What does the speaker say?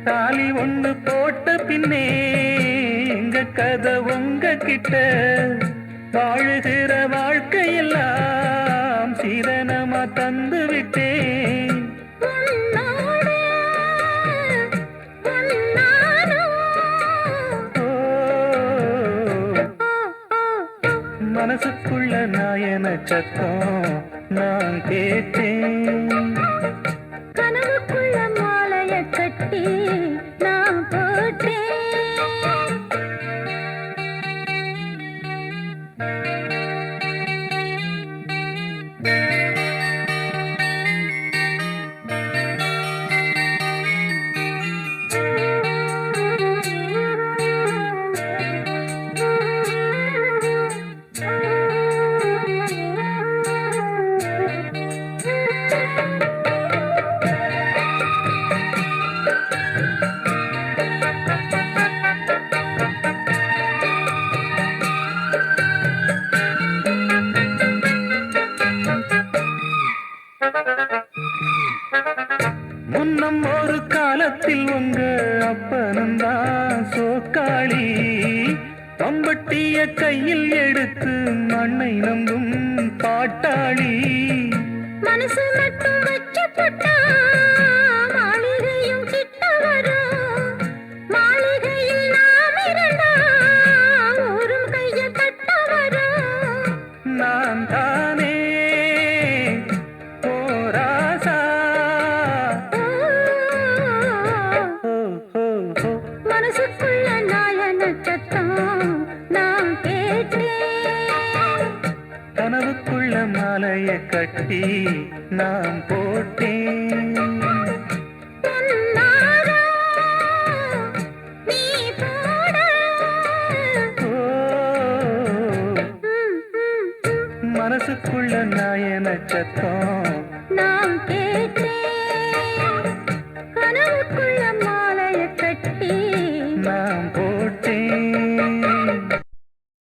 தாலி ஒண்ணு போட்ட பின்னே எங்க கதை உங்க கிட்ட வாழுகிற வாழ்க்கையெல்லாம் சீதனமா தந்து விட்டேன். மனசுக்குள்ள நாயன சத்தம் நான் கேட்டேன். கனவுக்குள்ள மாலைய கட்டி நான் போட்டேன். முன்னம் ஒரு காலத்தில் உங்க அப்பனந்தான் சோக்காளி பம்பட்டிய கையில் எடுத்து மண்ணை நம்பும் பாட்டாளி. மனசு மட்டும் வச்சு போட்டா மாளிகையும் கிட்ட வரும். மாளிகையில் நாம் இருந்தா ஊரும் கைய கட்ட வரும். நான் தானே போராசா. மனசுக்குள்ள நாயன சத்தம் நான் கேட்டேன். கனவுக்குள்ள மாலைய கட்டி நான் போட்டேன். நீ போட மனசுக்குள்ள நாயன சத்தம் நான் கேட்டேன். கனவுக்குள்ள மாலைய கட்டி நான் போட்டேன்.